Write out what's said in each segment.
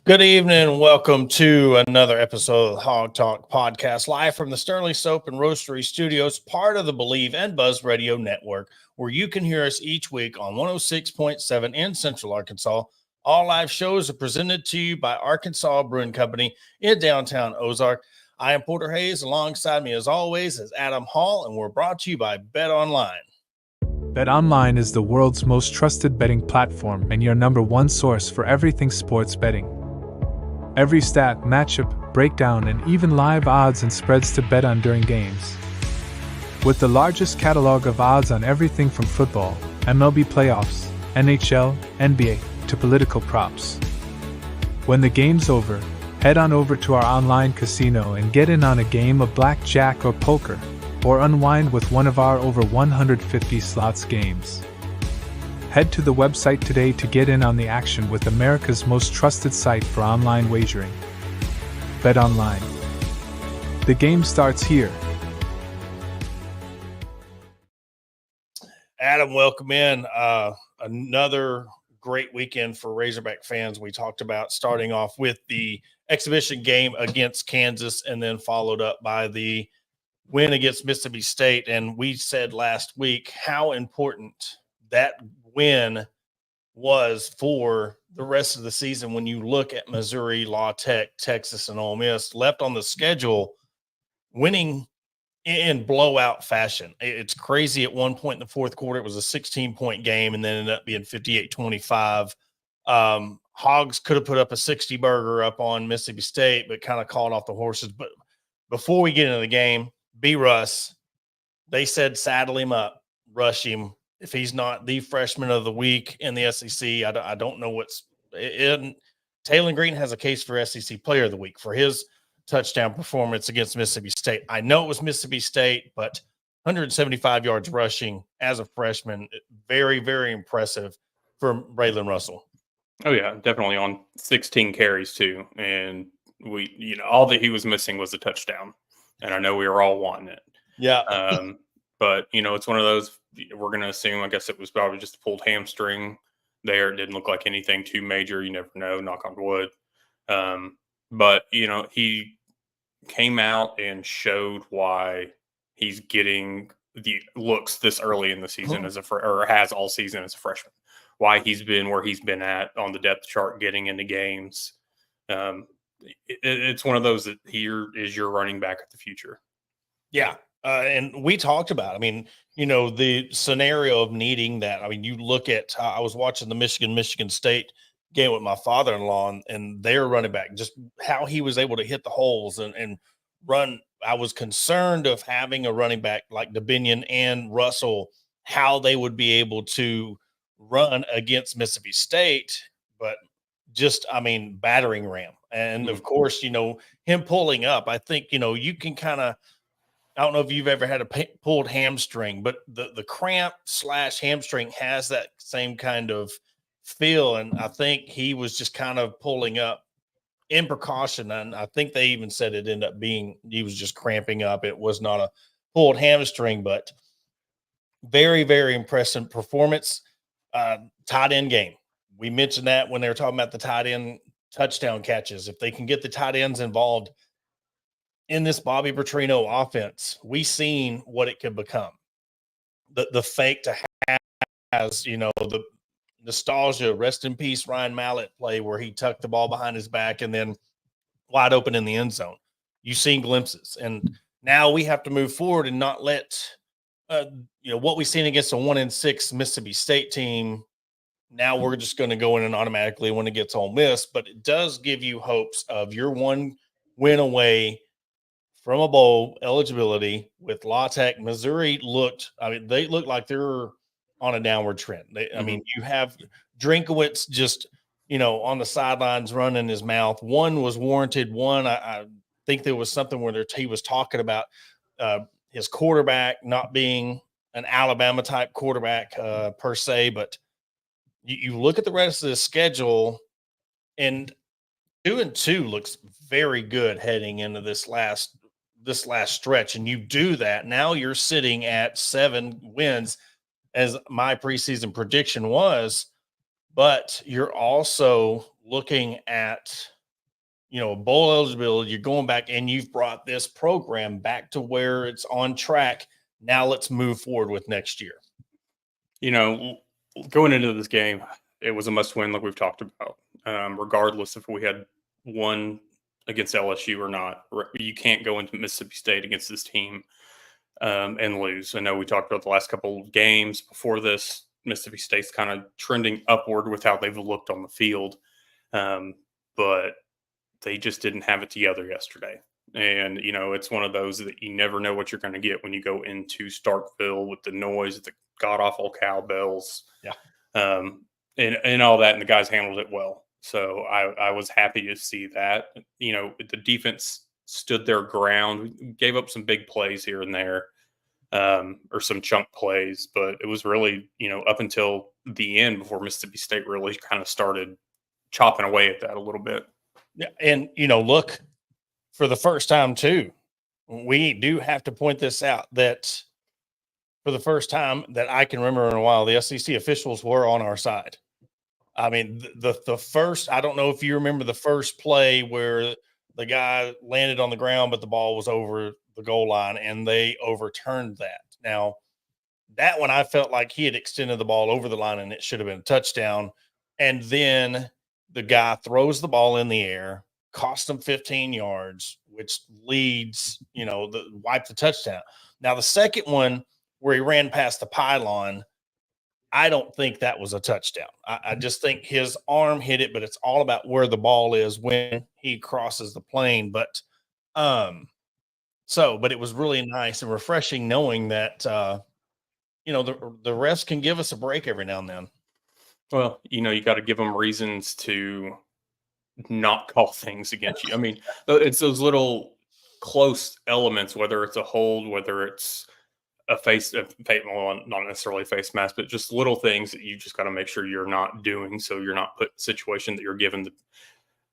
Good evening and welcome to another episode of the Hog Talk podcast, live from the Sterling Soap and Roastery Studios, part of the Believe and Buzz Radio Network, where you can hear us each week on 106.7 in Central Arkansas. All live shows are presented to you by Arkansas Brewing Company in downtown Ozark. I am Porter Hayes. Alongside me, as always, is Adam Hall, and we're brought to you by Bet Online. BetOnline is the world's most trusted betting platform and your number one source for everything sports betting. Every stat, matchup, breakdown, and even live odds and spreads to bet on during games. With the largest catalog of odds on everything from football, MLB playoffs, NHL, NBA, to political props. When the game's over, head on over to our online casino and get in on a game of blackjack or poker, or unwind with one of our over 150 slots games. Head to the website today to get in on the action with America's most trusted site for online wagering. Bet Online. The game starts here. Adam, welcome in. Another great weekend for Razorback fans. We talked about starting off with the exhibition game against Kansas and then followed up by the win against Mississippi State. And we said last week how important that win was for the rest of the season when you look at Missouri, La Tech, Texas, and Ole Miss left on the schedule winning in blowout fashion. It's crazy. At one point in the fourth quarter, it was a 16-point game and then ended up being 58-25. Hogs could have put up a 60-burger up on Mississippi State, but kind of called off the horses. But before we get into the game, B. Russ, they said saddle him up, rush him. If he's not the freshman of the week in the SEC, I don't know what's in. Taylor Green has a case for SEC player of the week for his touchdown performance against Mississippi State. I know it was Mississippi State, but 175 yards rushing as a freshman, very, very impressive for Braylon Russell. Oh, yeah, definitely on 16 carries too. And all that he was missing was a touchdown. And I know we were all wanting it. Yeah. But, it's one of those, we're going to assume, I guess it was probably just a pulled hamstring there. It didn't look like anything too major. You never know, knock on wood. But, he came out and showed why he's getting the looks this early in the season or has all season as a freshman. Why he's been where he's been at on the depth chart, getting into games. It's one of those that here is your running back of the future. Yeah. And we talked about, the scenario of needing that. You look at, I was watching the Michigan State game with my father-in-law and their running back, just how he was able to hit the holes and run. I was concerned of having a running back like DeBinion and Russell, how they would be able to run against Mississippi State, but just, battering ram. And of course, him pulling up, I think, you can kind of, I don't know if you've ever had a pulled hamstring, but the cramp / hamstring has that same kind of feel. And I think he was just kind of pulling up in precaution. And I think they even said it ended up being, he was just cramping up. It was not a pulled hamstring, but very, very impressive performance. Tight end game. We mentioned that when they were talking about the tight end touchdown catches. If they can get the tight ends involved in this Bobby Petrino offense, we seen what it could become. The fake to has, the nostalgia, rest in peace, Ryan Mallett play where he tucked the ball behind his back and then wide open in the end zone. You've seen glimpses. And now we have to move forward and not let, what we've seen against a 1-6 Mississippi State team. Now we're just going to go in and automatically when it gets Ole Miss, but it does give you hopes of your one win away from a bowl eligibility with La Tech. Missouri they look like they're on a downward trend. You have Drinkowitz just, on the sidelines running his mouth. One was warranted. One, I think there was something where he was talking about his quarterback not being an Alabama type quarterback per se, but you look at the rest of the schedule and 2-2 looks very good heading into this last stretch. And you do that. Now you're sitting at 7 wins, as my preseason prediction was. but you're also looking at, bowl eligibility. You're going back and you've brought this program back to where it's on track. Now let's move forward with next year. Going into this game, it was a must win, like we've talked about. Regardless if we had won against LSU or not, you can't go into Mississippi State against this team and lose. I know we talked about the last couple of games before this. Mississippi State's kind of trending upward with how they've looked on the field, but they just didn't have it together yesterday. And, it's one of those that you never know what you're going to get when you go into Starkville with the noise, the god awful cowbells, and all that. And the guys handled it well. So I was happy to see that. The defense stood their ground. We gave up some big plays here and there, or some chunk plays, but it was really, up until the end before Mississippi State really kind of started chopping away at that a little bit. Yeah. And, look, for the first time too, we do have to point this out that for the first time that I can remember in a while, the SEC officials were on our side. I mean, the first, I don't know if you remember the first play where the guy landed on the ground, but the ball was over the goal line and they overturned that. Now, that one, I felt like he had extended the ball over the line and it should have been a touchdown. And then the guy throws the ball in the air, cost him 15 yards, which leads, wipe the touchdown. Now, the second one where he ran past the pylon, I don't think that was a touchdown. I just think his arm hit it, but it's all about where the ball is when he crosses the plane. But but it was really nice and refreshing knowing that the refs can give us a break every now and then. Well, you got to give them reasons to not call things against you. I mean, it's those little close elements, whether it's a hold, whether it's well, not necessarily a face mask, but just little things that you just got to make sure you're not doing, so you're not put in a situation that you're given.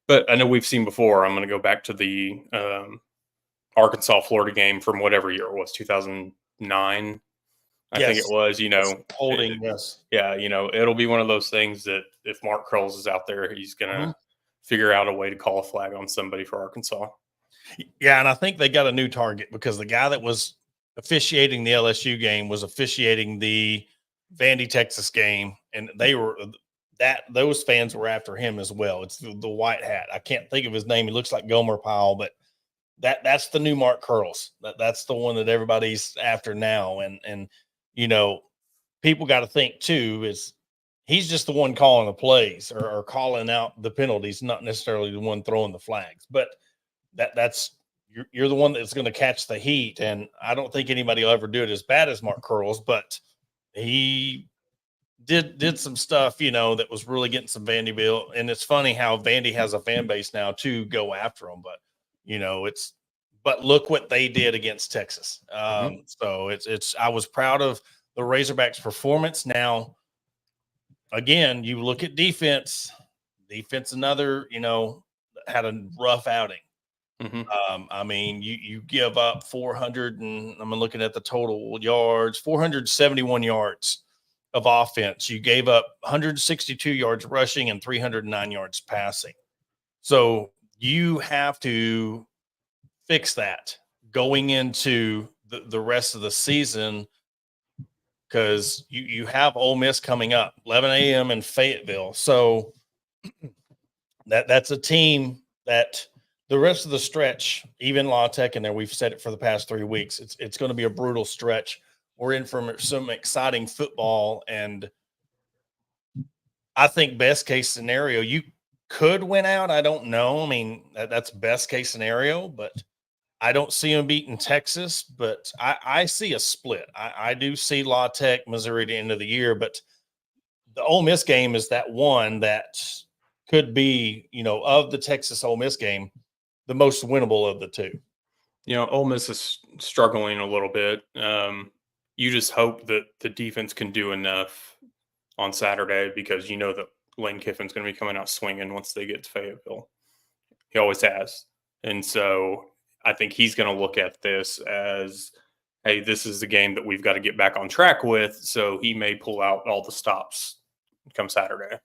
But I know we've seen before. I'm going to go back to the Arkansas Florida game from whatever year it was, 2009. I think it was. Holding. Yes. Yeah. It'll be one of those things that if Mark Curls is out there, he's going to figure out a way to call a flag on somebody for Arkansas. Yeah, and I think they got a new target because the guy that was officiating the LSU game was officiating the Vandy, Texas game, and those fans were after him as well. It's the white hat. I can't think of his name. He looks like Gomer Pyle, but that's the new Mark Curls. That's the one that everybody's after now. And people got to think too is he's just the one calling the plays or calling out the penalties, not necessarily the one throwing the flags. But that's you're the one that's going to catch the heat, and I don't think anybody will ever do it as bad as Mark Curls, but he did some stuff, that was really getting some Vandyville. And it's funny how Vandy has a fan base now to go after them, but but look what they did against Texas. So I was proud of the Razorbacks' performance. Now, again, you look at defense, another, had a rough outing. I mean, you give up 400 and I'm looking at the total yards, 471 yards of offense. You gave up 162 yards rushing and 309 yards passing. So you have to fix that going into the rest of the season because you have Ole Miss coming up, 11 a.m. in Fayetteville. So that's a team that – the rest of the stretch, even La Tech in there, we've said it for the past 3 weeks. It's going to be a brutal stretch. We're in for some exciting football, and I think best case scenario, you could win out. I don't know. I mean, that's best case scenario, but I don't see them beating Texas. But I see a split. I do see La Tech, Missouri at the end of the year, but the Ole Miss game is that one that could be, of the Texas Ole Miss game, the most winnable of the two. Ole Miss is struggling a little bit. You just hope that the defense can do enough on Saturday because that Lane Kiffin's going to be coming out swinging once they get to Fayetteville. He always has. And so I think he's going to look at this as, hey, this is the game that we've got to get back on track with. So he may pull out all the stops come Saturday.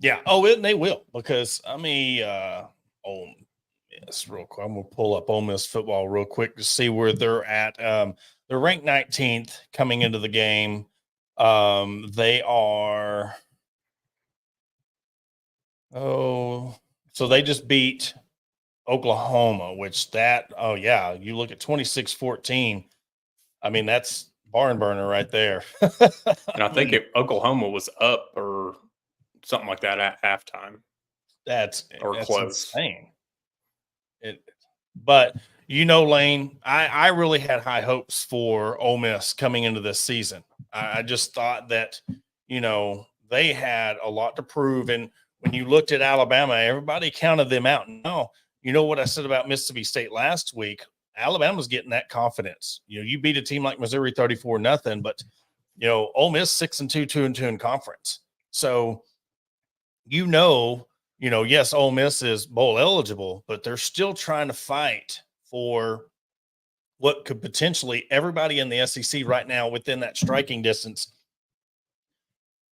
Yeah. Oh, they will, because I mean, Ole Miss real quick. I'm gonna pull up Ole Miss football real quick to see where they're at. They're ranked 19th coming into the game. They are so they just beat Oklahoma, which yeah, you look at 26-14. I mean, that's barn burner right there. And I think Oklahoma was up or something like that at halftime that's or that's close. insane. It, but Lane, I really had high hopes for Ole Miss coming into this season. I just thought that they had a lot to prove, and when you looked at Alabama, everybody counted them out. No, you know what I said about Mississippi State last week? Alabama's getting that confidence. You beat a team like Missouri 34-0, but Ole Miss 6-2, 2-2 in conference. So yes, Ole Miss is bowl eligible, but they're still trying to fight for what could potentially everybody in the SEC right now within that striking distance.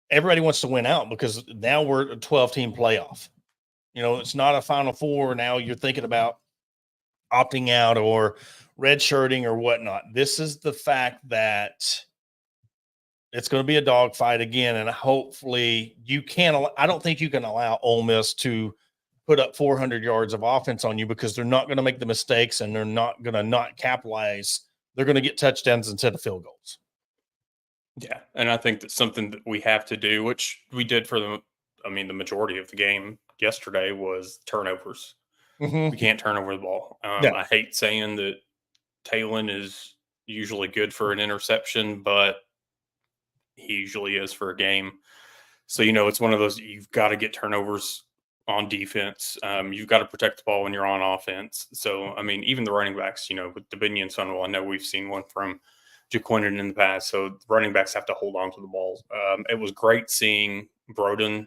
Everybody wants to win out because now we're a 12-team playoff. It's not a Final Four. Now you're thinking about opting out or redshirting or whatnot. This is the fact that it's going to be a dogfight again, and hopefully I don't think you can allow Ole Miss to put up 400 yards of offense on you, because they're not going to make the mistakes and they're not going to not capitalize. They're going to get touchdowns instead of field goals. Yeah, and I think that's something that we have to do, which we did for the majority of the game yesterday, was turnovers. Mm-hmm. We can't turn over the ball. Yeah. I hate saying that Talon is usually good for an interception, but he usually is for a game. So, it's one of those, you've got to get turnovers on defense. You've got to protect the ball when you're on offense. So, even the running backs, with Debinion and Sunwell, I know we've seen one from Jaquindon in the past. So the running backs have to hold on to the ball. It was great seeing Broden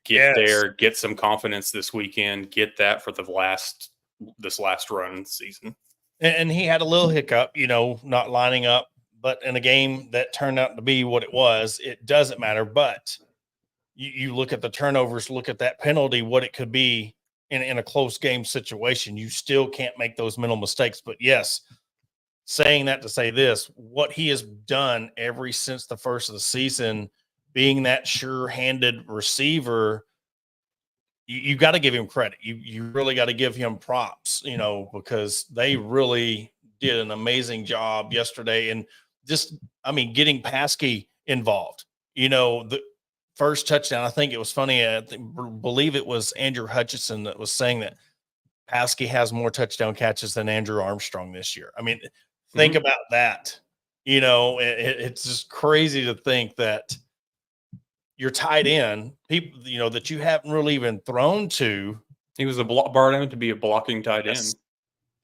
get there, get some confidence this weekend, get that for this last run of the season. And he had a little hiccup, not lining up, but in a game that turned out to be what it was, it doesn't matter. But you look at the turnovers, look at that penalty, what it could be in a close game situation. You still can't make those mental mistakes. But yes, saying that to say this, what he has done ever since the first of the season, being that sure-handed receiver, you got to give him credit. You really got to give him props, because they really did an amazing job yesterday. And just, getting Paskey involved, the first touchdown, I think it was funny. I believe it was Andrew Hutchinson that was saying that Paskey has more touchdown catches than Andrew Armstrong this year. Think about that. It's just crazy to think that your tight end, people, that you haven't really even thrown to. He was brought in to be a blocking tight end.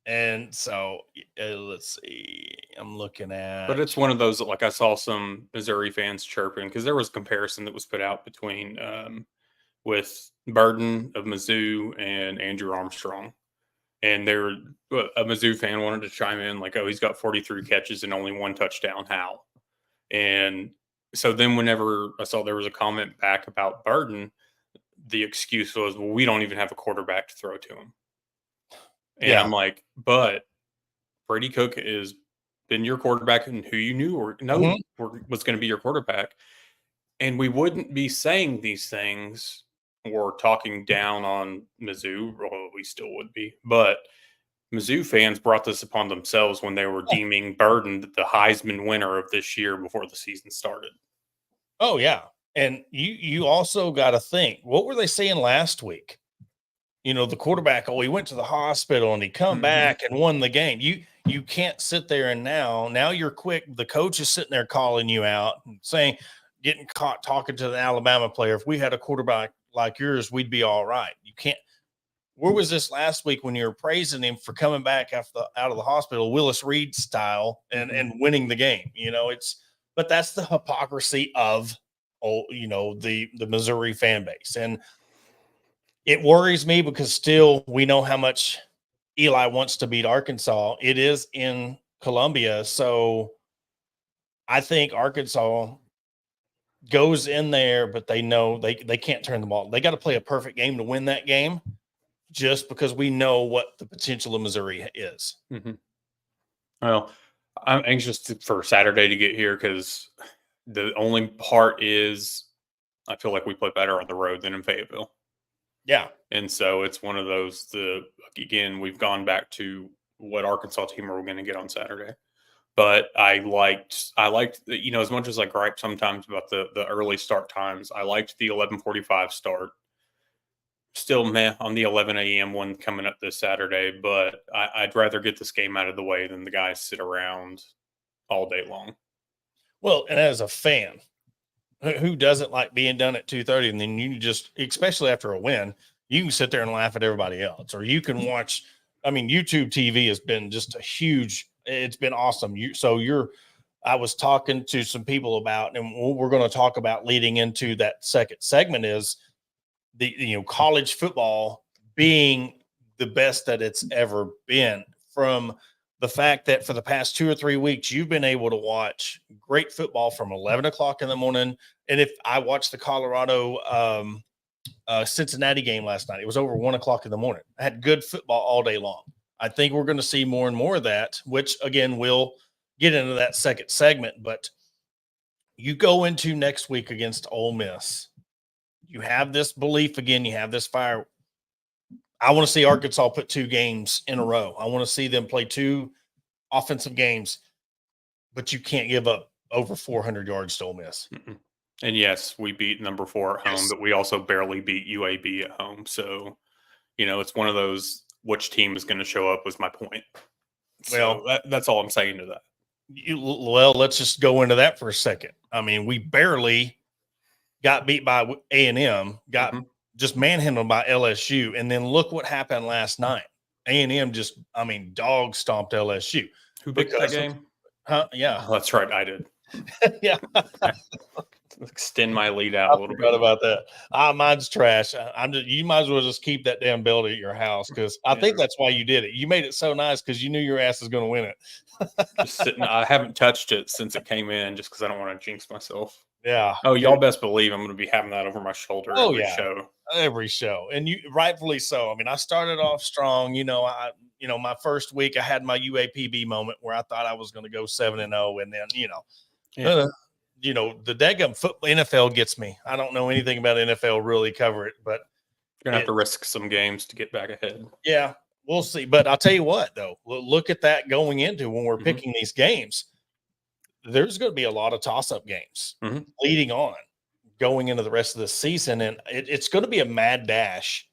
And so let's see. I'm looking at. But it's one of those that, like, I saw some Missouri fans chirping because there was a comparison that was put out between with Burden of Mizzou and Andrew Armstrong. And a Mizzou fan wanted to chime in like, oh, he's got 43 catches and only one touchdown. How? And so then whenever I saw there was a comment back about Burden, the excuse was, well, we don't even have a quarterback to throw to him. And I'm like, but Brady Cook has been your quarterback and who you knew was going to be your quarterback. And we wouldn't be saying these things or talking down on Mizzou, or we still would be. But Mizzou fans brought this upon themselves when they were deeming Burden the Heisman winner of this year before the season started. Oh, yeah. And you also got to think, what were they saying last week? The quarterback, he went to the hospital and he come back and won the game. You can't sit there and now you're quick. The coach is sitting there calling you out and saying, getting caught talking to the Alabama player. If we had a quarterback like yours, we'd be all right. You can't. Where was this last week when you were praising him for coming back out of the hospital, Willis Reed style, and winning the game? But that's the hypocrisy of the Missouri fan base. And it worries me because still we know how much Eli wants to beat Arkansas. It is in Columbia. So I think Arkansas goes in there, but they know they can't turn the ball. They got to play a perfect game to win that game, just because we know what the potential of Missouri is. Mm-hmm. Well, I'm anxious for Saturday to get here because the only part is I feel like we play better on the road than in Fayetteville. Yeah. And so it's one of those, again, we've gone back to what Arkansas team are we going to get on Saturday. But I liked, as much as I gripe sometimes about the early start times, I liked the 11:45 start. Still meh on the 11 a.m. one coming up this Saturday, but I'd rather get this game out of the way than the guys sit around all day long. Well, and as a fan, who doesn't like being done at 2:30? And then you just, especially after a win, you can sit there and laugh at everybody else, or you can watch. I mean, YouTube TV has been just a huge. It's been awesome. I was talking to some people about, and what we're going to talk about leading into that second segment is the college football being the best that it's ever been, from the fact that for the past 2 or 3 weeks, you've been able to watch great football from 11 o'clock in the morning. And if I watched the Colorado Cincinnati game last night, it was over 1 o'clock in the morning. I had good football all day long. I think we're going to see more and more of that, which again, we'll get into that second segment. But you go into next week against Ole Miss, you have this belief again, you have this fire. I want to see Arkansas put 2 games in a row. I want to see them play 2 offensive games, but you can't give up over 400 yards to Ole Miss. Mm-mm. And yes, we beat number 4 at home, but we also barely beat UAB at home. So, it's one of those, which team is going to show up was my point. So that's all I'm saying to that. Well, let's just go into that for a second. I mean, we barely got beat by A&M, got just manhandled by LSU, and then look what happened last night. A&M just, dog stomped LSU. Who picked that game? Yeah. Oh, that's right, I did. Yeah. Extend my lead out a little bit. About that. Mine's trash. You might as well just keep that damn belt at your house, because I think that's why you did it. You made it so nice because you knew your ass was going to win it. Just sitting. I haven't touched it since it came in, just because I don't want to jinx myself. Yeah. Oh, y'all best believe I'm going to be having that over my shoulder every show, and you rightfully so. I mean, I started off strong. My first week I had my UAPB moment where I thought I was going to go 7-0, and then the daggum football NFL gets me. I don't know anything about NFL, really cover it, but you're gonna have to risk some games to get back ahead. Yeah, we'll see. But I'll tell you what, though, look at that going into when we're picking these games. There's going to be a lot of toss-up games leading on, going into the rest of the season, and it's going to be a mad dash.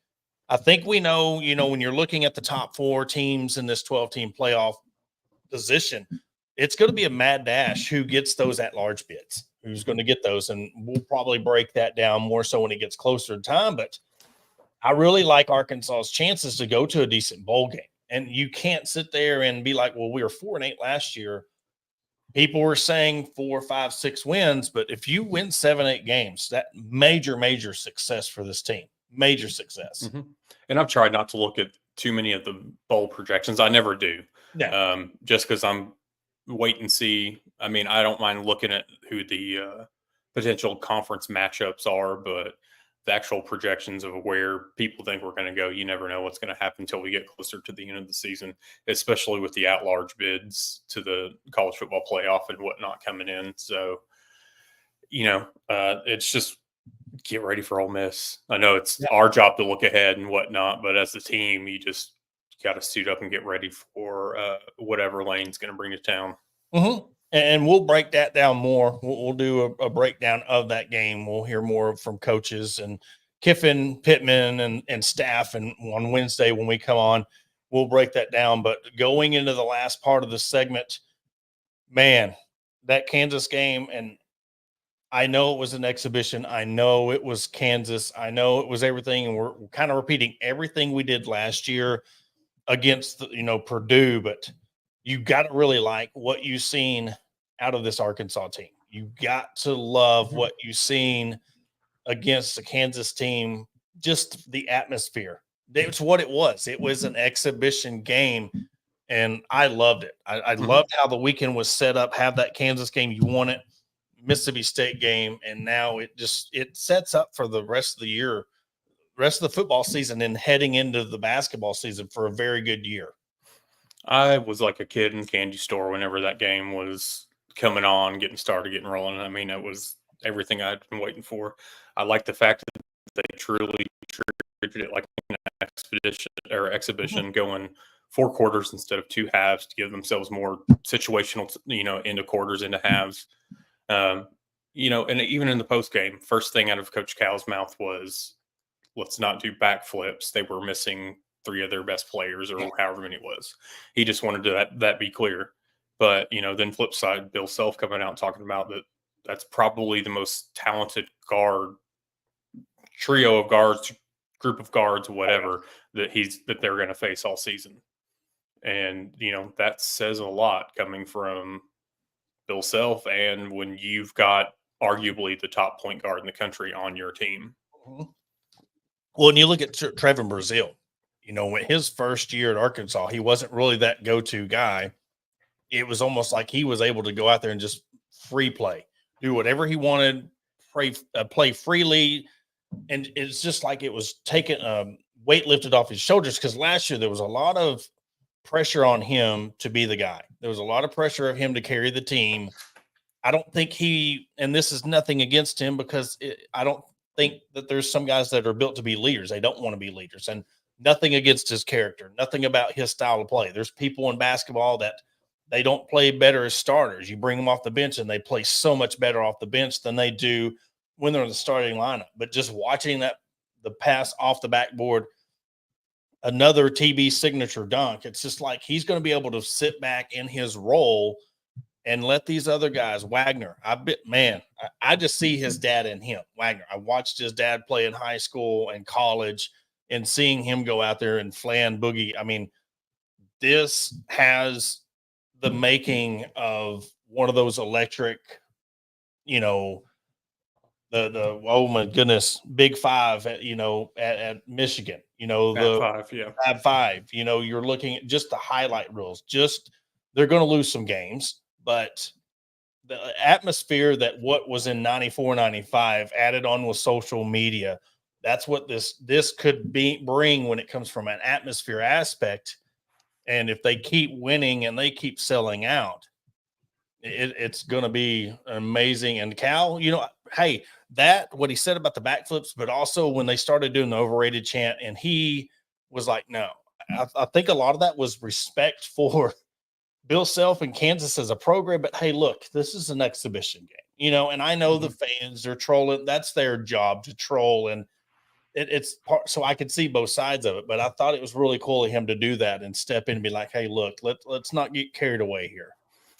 I think we know, when you're looking at the top 4 teams in this 12-team playoff position, it's going to be a mad dash who gets those at-large bids, who's going to get those, and we'll probably break that down more so when it gets closer to time. But I really like Arkansas's chances to go to a decent bowl game, and you can't sit there and be like, well, we were 4-8 last year. People were saying 4, 5, 6 wins, but if you win 7-8 games, that major success for this team, major success. And I've tried not to look at too many of the bowl projections. I never do, just because I'm wait and see. I mean, I don't mind looking at who the potential conference matchups are, but the actual projections of where people think we're going to go, you never know what's going to happen until we get closer to the end of the season, especially with the at-large bids to the college football playoff and whatnot coming in. So, it's just get ready for Ole Miss. I know it's our job to look ahead and whatnot, but as a team, you just got to suit up and get ready for whatever Lane's going to bring to town. And we'll break that down more. We'll do a breakdown of that game. We'll hear more from coaches and Kiffin, Pittman, and staff. And on Wednesday when we come on, we'll break that down. But going into the last part of the segment, man, that Kansas game, and I know it was an exhibition. I know it was Kansas. I know it was everything. And we're kind of repeating everything we did last year against, Purdue. But you got to really like what you've seen out of this Arkansas team. You got to love what you've seen against the Kansas team, just the atmosphere. It's what it was. It was an exhibition game, and I loved it. I loved how the weekend was set up. Have that Kansas game. You won it. Mississippi State game, and now it sets up for the rest of the year, rest of the football season, and heading into the basketball season for a very good year. I was like a kid in the candy store whenever that game was coming on, getting started, getting rolling. I mean, it was everything I'd been waiting for. I like the fact that they truly treated it like an expedition or exhibition, going 4 quarters instead of 2 halves to give themselves more situational, into quarters, into halves. And even in the post game, first thing out of Coach Cal's mouth was, let's not do backflips. They were missing 3 of their best players, or however many it was. He just wanted to that be clear. But then flip side, Bill Self coming out and talking about that's probably the most talented trio of guards, group of guards, whatever, that they're going to face all season. And that says a lot coming from Bill Self, and when you've got arguably the top point guard in the country on your team. Well, when you look at Trevin Brazile, his first year at Arkansas, he wasn't really that go-to guy. It was almost like he was able to go out there and just free play, do whatever he wanted, play freely. And it's just like it was taken weight lifted off his shoulders, because last year there was a lot of pressure on him to be the guy. There was a lot of pressure of him to carry the team. I don't think and this is nothing against him, because I don't think that there's some guys that are built to be leaders. They don't want to be leaders, and nothing against his character, nothing about his style of play. There's people in basketball that they don't play better as starters. You bring them off the bench and they play so much better off the bench than they do when they're in the starting lineup. But just watching the pass off the backboard, another TB signature dunk, it's just like he's going to be able to sit back in his role and let these other guys, Wagner, I just see his dad in him, Wagner. I watched his dad play in high school and college, and seeing him go out there and flan boogie. I mean, this has the making of one of those electric, the oh my goodness, Big Five at Michigan, the Fab 5, yeah. Fab 5, you're looking at just the highlight reels. They're going to lose some games, but the atmosphere that what was in 94, 95 added on with social media, that's what this could bring when it comes from an atmosphere aspect. And if they keep winning and they keep selling out, it's going to be amazing. And Cal, hey, what he said about the backflips, but also when they started doing the overrated chant, and he was like, no, I think a lot of that was respect for Bill Self and Kansas as a program. But hey, look, this is an exhibition game, and I know the fans are trolling. That's their job, to troll. And it's part, so I could see both sides of it. But I thought it was really cool of him to do that and step in and be like, hey, look, let's not get carried away here.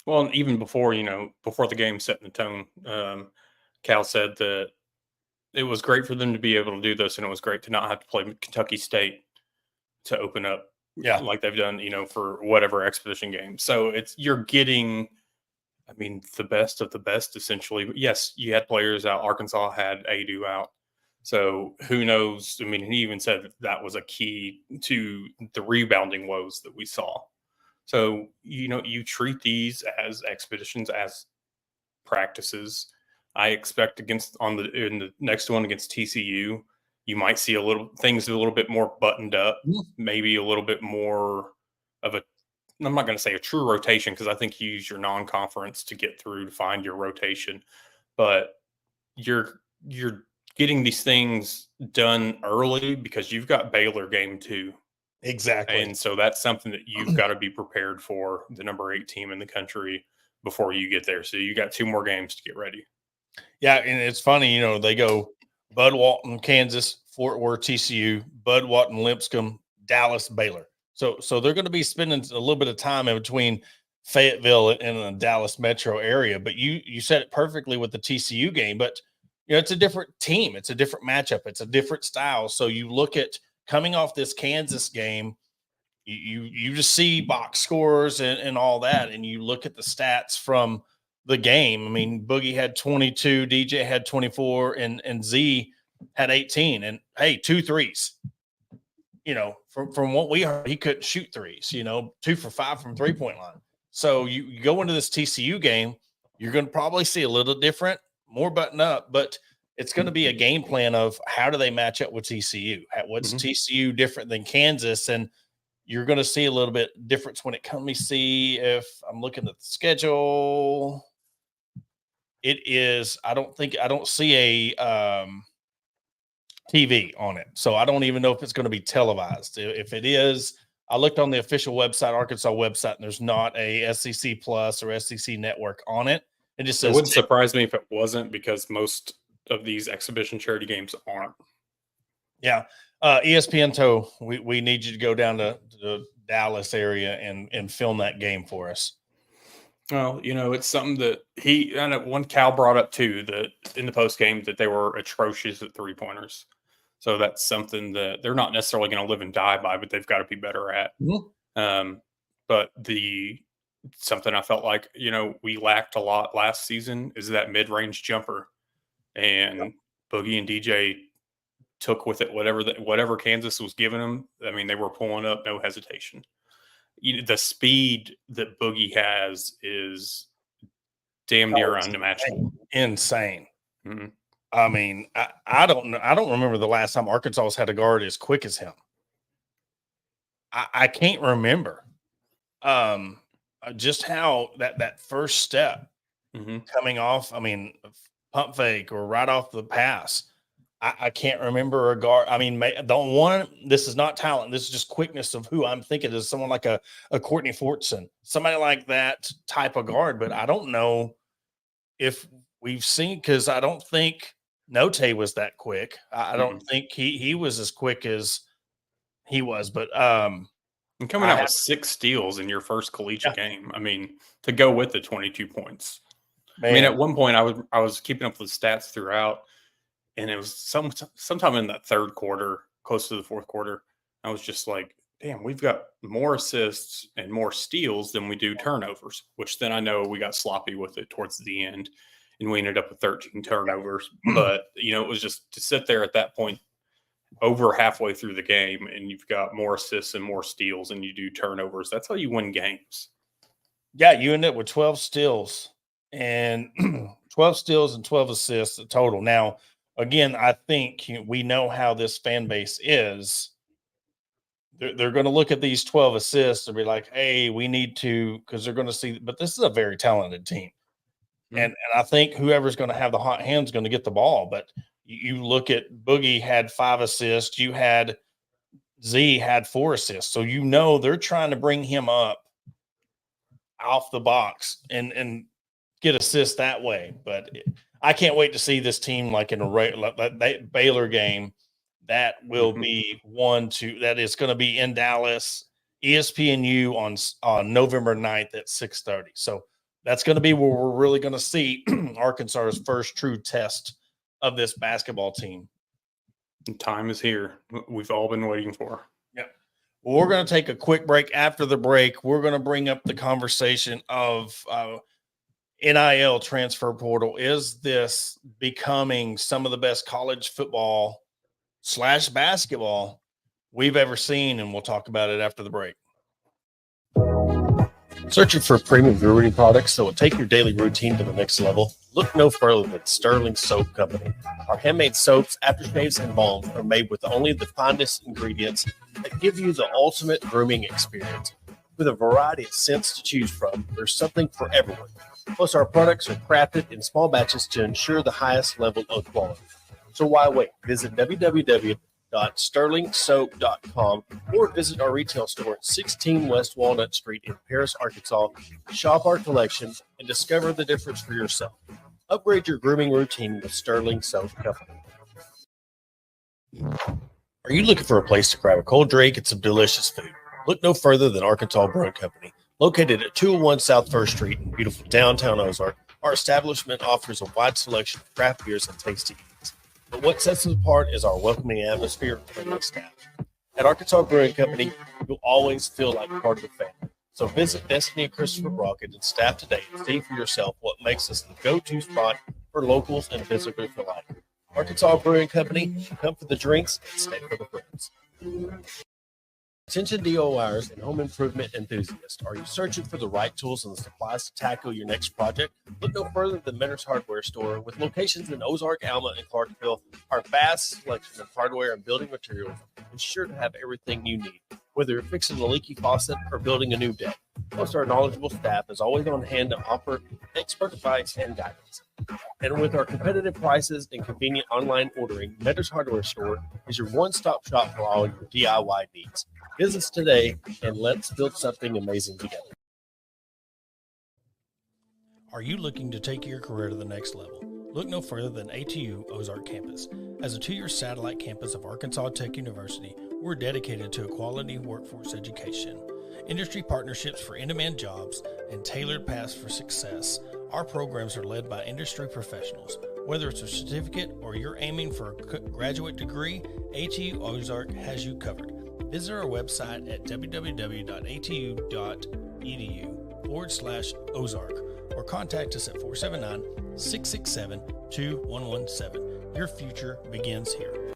Well, and even before the game setting the tone, Cal said that it was great for them to be able to do this, and it was great to not have to play Kentucky State to open up, like they've done, for whatever expedition game. So you're getting, the best of the best, essentially. But yes, you had players out. Arkansas had Adu out. So who knows? He even said that was a key to the rebounding woes that we saw. So, you treat these as expeditions, as practices. I expect in the next one against TCU, you might see things a little bit more buttoned up, maybe a little bit more of I'm not going to say a true rotation, because I think you use your non-conference to get through to find your rotation, but you're getting these things done early because you've got Baylor game 2. Exactly. And so that's something that you've got to be prepared for, the number 8 team in the country, before you get there. So you got 2 more games to get ready. Yeah. And it's funny, they go Bud Walton, Kansas, Fort Worth, TCU, Bud Walton, Lipscomb, Dallas, Baylor. So they're going to be spending a little bit of time in between Fayetteville and the Dallas metro area. But you said it perfectly with the TCU game. But it's a different team. It's a different matchup. It's a different style. So you look at coming off this Kansas game, you just see box scores and all that, and you look at the stats from the game. Boogie had 22, DJ had 24, and Z had 18. And hey, 2 threes. From what we heard, he couldn't shoot threes. 2 for 5 from 3-point line. So you go into this TCU game, you're going to probably see a little different, more button up, but it's going to be a game plan of how do they match up with TCU? What's TCU different than Kansas? And you're going to see a little bit difference when it comes. Let me see if I'm looking at the schedule. It is, I don't see a TV on it. So I don't even know if it's going to be televised. If it is, I looked on the official website, Arkansas website, and there's not a SEC Plus or SEC Network on it. It just says it wouldn't surprise me if it wasn't, because most of these exhibition charity games aren't. Yeah. ESPN Toe, we need you to go down to the Dallas area and film that game for us. Well, it's something that I know one Cal brought up too, that in the post game that they were atrocious at 3-pointers. So that's something that they're not necessarily going to live and die by, but they've got to be better at. But something I felt like, we lacked a lot last season is that mid-range jumper, and Boogie and DJ took with it whatever Kansas was giving them. I mean, they were pulling up, no hesitation. The speed that Boogie has is damn near unimaginable. Insane. I mean, I don't know. I don't remember the last time Arkansas has had a guard as quick as him. I can't remember. Just how that first step coming off. I mean, pump fake or right off the pass. I can't remember a guard. I mean, this is not talent. This is just quickness of who I'm thinking is someone like a Courtney Fortson, somebody like that type of guard. But I don't know if we've seen, because I don't think Note was that quick. I don't think he was as quick as he was. But and coming out with 6 steals in your first collegiate game. I mean, to go with the 22 points. Man. I mean, at one point I was keeping up with the stats throughout, and it was sometime in that third quarter, close to the fourth quarter, I was just like, damn, we've got more assists and more steals than we do turnovers, which then I know we got sloppy with it towards the end, and we ended up with 13 turnovers. But, it was just to sit there at that point over halfway through the game, and you've got more assists and more steals and you do turnovers. That's how you win games. Yeah, you end up with 12 steals and 12 steals and 12 assists total. Now, again, I think we know how this fan base is. They're going to look at these 12 assists and be like, hey, we need to, because they're going to see, but this is a very talented team. And I think whoever's going to have the hot hand is going to get the ball. But you look at Boogie had 5 assists. You had Z had 4 assists. So, they're trying to bring him up off the box and get assists that way. But I can't wait to see this team like in a Baylor game. That will be that is going to be in Dallas, ESPNU on November 9th at 6:30. So that's going to be where we're really going to see Arkansas's first true test of this basketball team. Time is here. We've all been waiting for. Yeah. Well, we're going to take a quick break. After the break, we're going to bring up the conversation of NIL transfer portal. Is this becoming some of the best college football / basketball we've ever seen? And we'll talk about it after the break. Searching for premium brewery products that will take your daily routine to the next level? Look no further than Sterling Soap Company. Our handmade soaps, aftershaves, and balms are made with only the finest ingredients that give you the ultimate grooming experience. With a variety of scents to choose from, there's something for everyone. Plus, our products are crafted in small batches to ensure the highest level of quality. So why wait? Visit www.sterlingsoap.com or visit our retail store at 16 West Walnut Street in Paris, Arkansas. Shop our collection and discover the difference for yourself. Upgrade your grooming routine with Sterling Soap Company. Are you looking for a place to grab a cold drink and some delicious food? Look no further than Arkansas Brewing Company. Located at 201 South 1st Street in beautiful downtown Ozark, our establishment offers a wide selection of craft beers and tasty eats. But what sets us apart is our welcoming atmosphere and friendly staff. At Arkansas Brewing Company, you'll always feel like part of the family. So visit Destiny and Christopher Brockett and staff today and see for yourself what makes us the go-to spot for locals and visitors alike. Arkansas Brewing Company, come for the drinks and stay for the friends. Attention DIYers and home improvement enthusiasts. Are you searching for the right tools and supplies to tackle your next project? Look no further than Mentor's Hardware Store. With locations in Ozark, Alma, and Clarksville, our vast selection of hardware and building materials is sure to have everything you need. Whether you're fixing a leaky faucet or building a new deck, most of our knowledgeable staff is always on hand to offer expert advice and guidance. And with our competitive prices and convenient online ordering, Mentor's Hardware Store is your one-stop shop for all your DIY needs. Visit us today and let's build something amazing together. Are you looking to take your career to the next level? Look no further than ATU Ozark Campus. As a 2-year satellite campus of Arkansas Tech University, we're dedicated to a quality workforce education, industry partnerships for in-demand jobs, and tailored paths for success. Our programs are led by industry professionals. Whether it's a certificate or you're aiming for a graduate degree, ATU Ozark has you covered. Visit our website at www.atu.edu/Ozark or contact us at 479-667-2117. Your future begins here.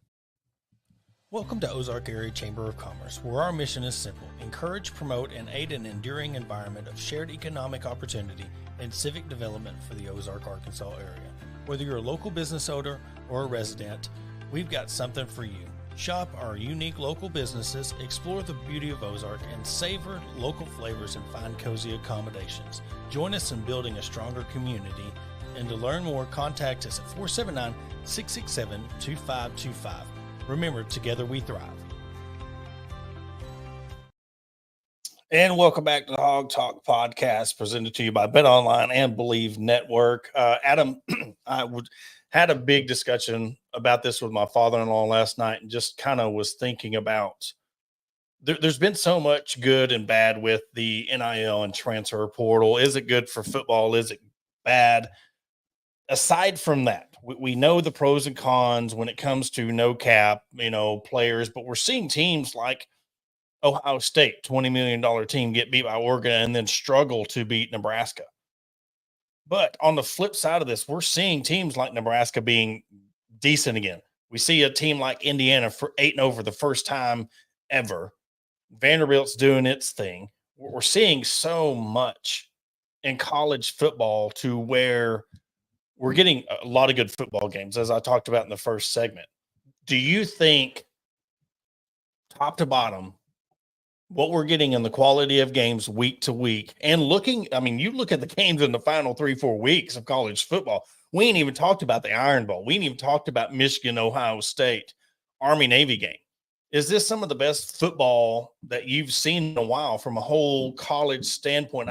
Welcome to Ozark Area Chamber of Commerce, where our mission is simple: encourage, promote, and aid an enduring environment of shared economic opportunity and civic development for the Ozark, Arkansas area. Whether you're a local business owner or a resident, we've got something for you. Shop our unique local businesses, explore the beauty of Ozark, and savor local flavors and find cozy accommodations. Join us in building a stronger community. And to learn more, contact us at 479-667-2525. Remember, together we thrive. And welcome back to the Hog Talk podcast, presented to you by Bet Online and Believe Network. Adam, had a big discussion about this with my father-in-law last night, and just kind of was thinking about there's been so much good and bad with the NIL and transfer portal. Is it good for football? Is it bad? Aside from that, we know the pros and cons when it comes to no cap, players, but we're seeing teams like Ohio State, $20 million team, get beat by Oregon and then struggle to beat Nebraska. But on the flip side of this, we're seeing teams like Nebraska being decent again. We see a team like Indiana for 8-0 for the first time ever. Vanderbilt's doing its thing. We're seeing so much in college football to where we're getting a lot of good football games, as I talked about in the first segment. Do you think, top to bottom, what we're getting in the quality of games week to week, and you look at the games in the final 3-4 weeks of college football, we ain't even talked about the Iron Bowl. We ain't even talked about Michigan, Ohio State, Army-Navy game. Is this some of the best football that you've seen in a while from a whole college standpoint?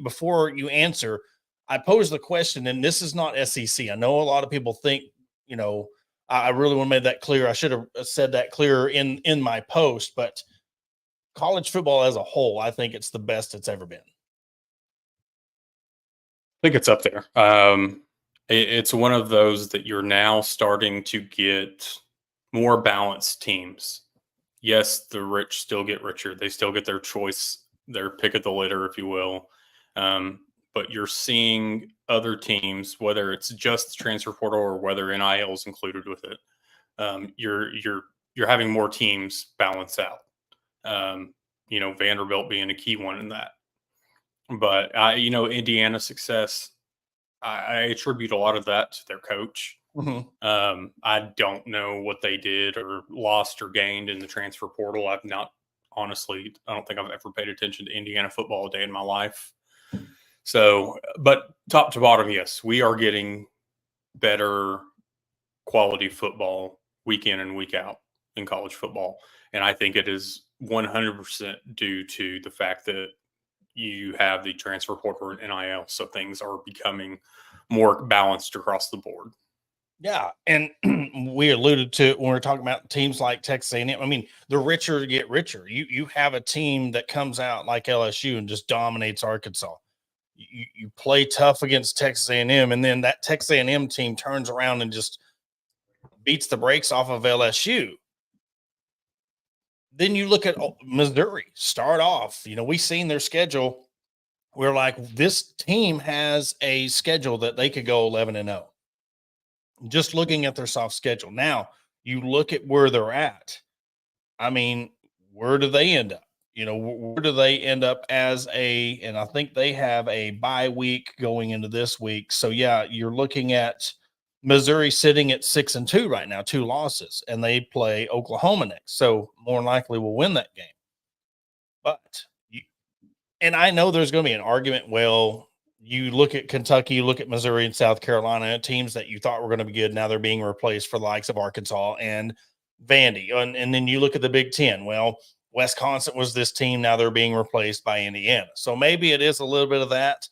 Before you answer, I pose the question, and this is not SEC. I know a lot of people think, I really want to make that clear. I should have said that clearer in my post, but college football as a whole, I think it's the best it's ever been. I think it's up there. It's one of those that you're now starting to get more balanced teams. Yes, the rich still get richer. They still get their choice, their pick of the litter, if you will. But you're seeing other teams, whether it's just the transfer portal or whether NIL is included with it, you're having more teams balance out. Vanderbilt being a key one in that. But Indiana's success, I attribute a lot of that to their coach. Mm-hmm. I don't know what they did or lost or gained in the transfer portal. I don't think I've ever paid attention to Indiana football a day in my life. So, but top to bottom, yes, we are getting better quality football week in and week out in college football. And I think it is 100% due to the fact that you have the transfer portal and NIL. So things are becoming more balanced across the board. Yeah. And we alluded to it when we were talking about teams like Texas A&M. I mean, the richer get richer. You have a team that comes out like LSU and just dominates Arkansas. You play tough against Texas A&M, and then that Texas A&M team turns around and just beats the brakes off of LSU. Then you look at Missouri, start off, we seen their schedule. We're like, this team has a schedule that they could go 11-0. Just looking at their soft schedule. Now, you look at where they're at. I mean, where do they end up? Where do they end up and I think they have a bye week going into this week. So yeah, you're looking at Missouri sitting at 6-2 right now, 2 losses, and they play Oklahoma next. So more than likely we'll win that game. But and I know there's going to be an argument. Well, you look at Kentucky, you look at Missouri and South Carolina, teams that you thought were going to be good. Now they're being replaced for the likes of Arkansas and Vandy. And then you look at the Big Ten. Well, Wisconsin was this team. Now they're being replaced by Indiana. So maybe it is a little bit of that.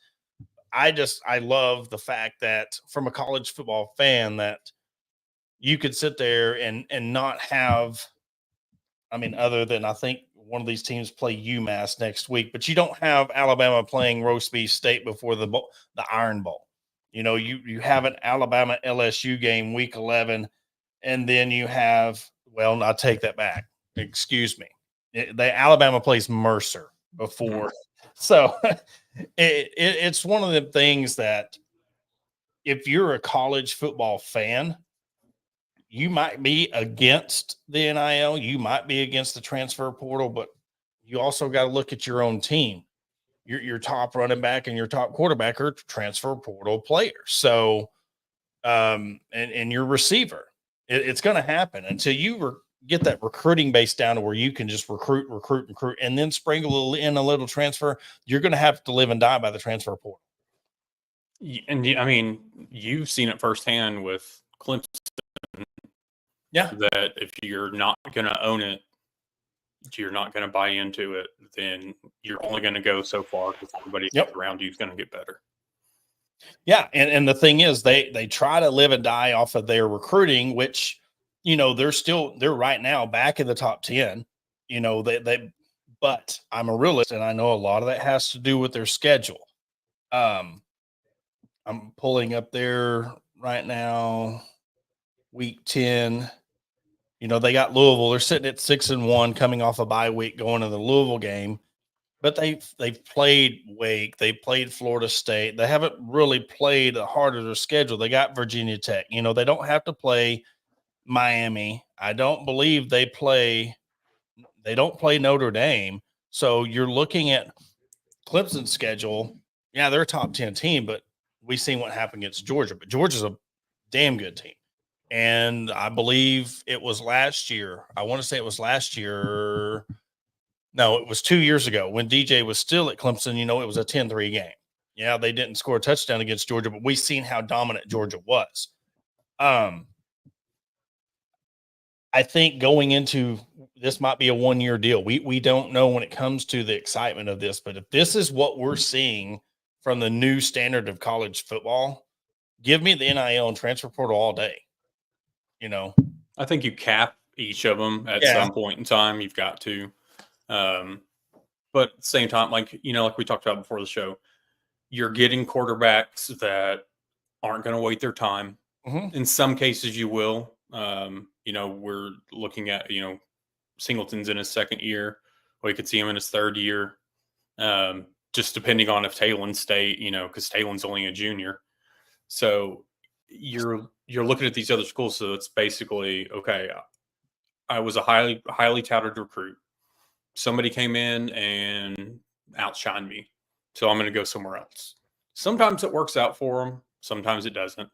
I love the fact that from a college football fan that you could sit there and not have, other than I think one of these teams play UMass next week, but you don't have Alabama playing Roast Beef State before the Iron Bowl. You have an Alabama LSU game week 11, and then you have, well, I take that back. Excuse me. The Alabama plays Mercer before. So it's one of the things that if you're a college football fan, you might be against the NIL, you might be against the transfer portal, but you also got to look at your own team. Your top running back and your top quarterback are transfer portal players. So, and your receiver, it's going to happen until you get that recruiting base down to where you can just recruit, and then sprinkle in a little transfer. You're going to have to live and die by the transfer portal. And you've seen it firsthand with Clemson. Yeah. That if you're not going to own it, you're not going to buy into it, then you're only going to go so far because everybody around you is going to get better. Yeah. And the thing is, they try to live and die off of their recruiting, which, they're right now back in the top 10, but I'm a realist and I know a lot of that has to do with their schedule. I'm pulling up there right now, week 10. They got Louisville. They're sitting at 6-1 coming off a bye week going to the Louisville game. But they've played Wake. They played Florida State. They haven't really played a harder their schedule. They got Virginia Tech. They don't have to play Miami. I don't believe they don't play Notre Dame. So you're looking at Clemson's schedule. Yeah, they're a top 10 team, but we've seen what happened against Georgia. But Georgia's a damn good team. And I believe it was last year. I want to say it was last year. No, it was 2 years ago when DJ was still at Clemson. It was a 10-3 game. Yeah, they didn't score a touchdown against Georgia, but we've seen how dominant Georgia was. I think going into this might be a 1-year deal. We don't know when it comes to the excitement of this, but if this is what we're seeing from the new standard of college football, give me the NIL and transfer portal all day. I think you cap each of them at some point in time. You've got to, but at the same time, like we talked about before the show, you're getting quarterbacks that aren't going to wait their time. Mm-hmm. In some cases, you will. We're looking at Singleton's in his second year. We could see him in his third year, just depending on if Talon stay. Because Talon's only a junior, so you're looking at these other schools. So it's basically, okay, I was a highly touted recruit. Somebody came in and outshined me, so I'm going to go somewhere else. Sometimes it works out for them. Sometimes it doesn't.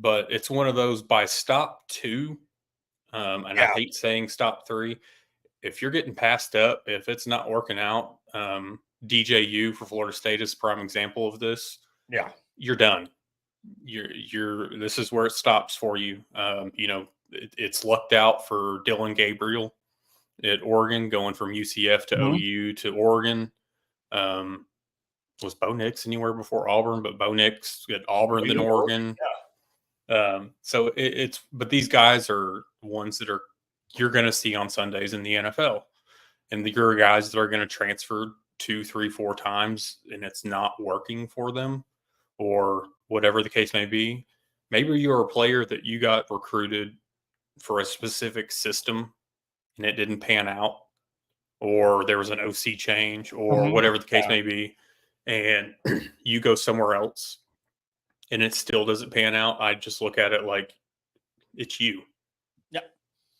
But it's one of those by stop 2, and I hate saying stop 3. If you're getting passed up, if it's not working out, DJU for Florida State is a prime example of this. Yeah, you're done. This is where it stops for you. It's lucked out for Dylan Gabriel at Oregon, going from UCF to OU to Oregon. Was Bo Nix anywhere before Auburn? But Bo Nix at Auburn then Oregon. So but these guys are ones that you're going to see on Sundays in the NFL, and your guys that are going to transfer 2, 3, 4 times, and it's not working for them, or whatever the case may be. Maybe you're a player that you got recruited for a specific system and it didn't pan out, or there was an OC change, or whatever the case may be, and you go somewhere else and it still doesn't pan out. I just look at it like it's you. Yeah.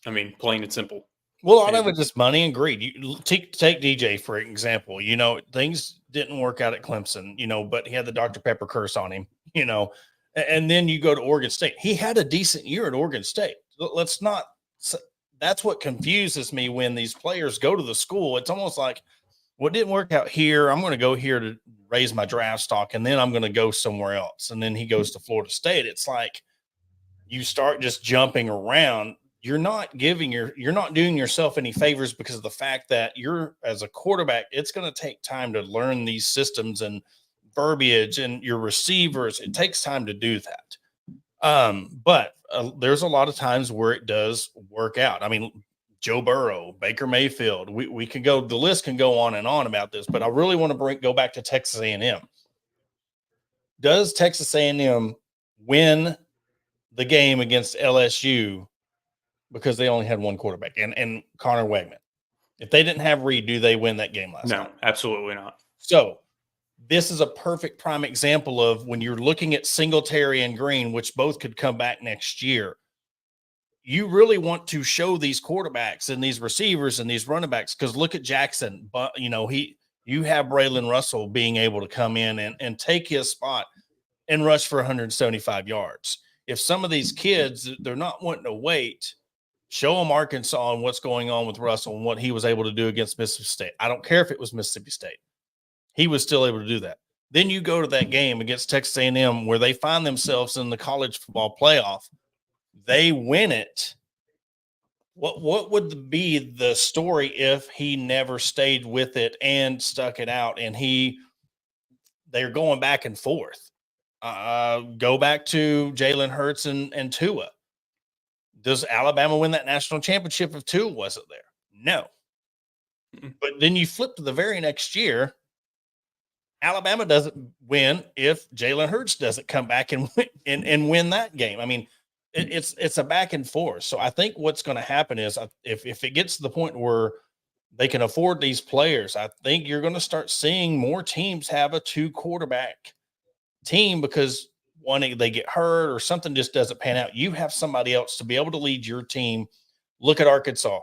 Plain and simple. Well, a lot of it is money and greed. You take DJ for example. You know, things didn't work out at Clemson. You know, but he had the Dr. Pepper curse on him. You know, and then you go to Oregon State. He had a decent year at Oregon State. Let's not. That's what confuses me when these players go to the school. It's almost like, well, it didn't work out here. I'm going to go here to raise my draft stock, and then I'm going to go somewhere else. And then he goes to Florida State. It's like you start just jumping around. You're not doing yourself any favors, because of the fact that you're, as a quarterback, it's going to take time to learn these systems and verbiage and your receivers. It takes time to do that. But there's a lot of times where it does work out. I mean, Joe Burrow, Baker Mayfield, we can go, the list can go on and on about this, but I really want to go back to Texas A&M. Does Texas A&M win the game against LSU because they only had one quarterback and Connor Wegman? If they didn't have Reed, do they win that game last night? No, absolutely not. So this is a perfect prime example of when you're looking at Singletary and Green, which both could come back next year. You really want to show these quarterbacks and these receivers and these running backs, because look at Jackson. But you know, you have Braylon Russell being able to come in and take his spot and rush for 175 yards. If some of these kids, they're not wanting to wait, show them Arkansas and what's going on with Russell and what he was able to do against Mississippi State. I don't care if it was Mississippi State. He was still able to do that. Then you go to that game against Texas A&M where they find themselves in the college football playoff. They win it. What would be the story if he never stayed with it and stuck it out? And they're going back and forth. Go back to Jalen Hurts and Tua. Does Alabama win that national championship if Tua wasn't there? No. But then you flip to the very next year. Alabama doesn't win if Jalen Hurts doesn't come back and win that game. I mean, it's a back and forth. So I think what's going to happen is if it gets to the point where they can afford these players, I think you're going to start seeing more teams have a 2 quarterback team, because one, they get hurt or something just doesn't pan out. You have somebody else to be able to lead your team. Look at Arkansas.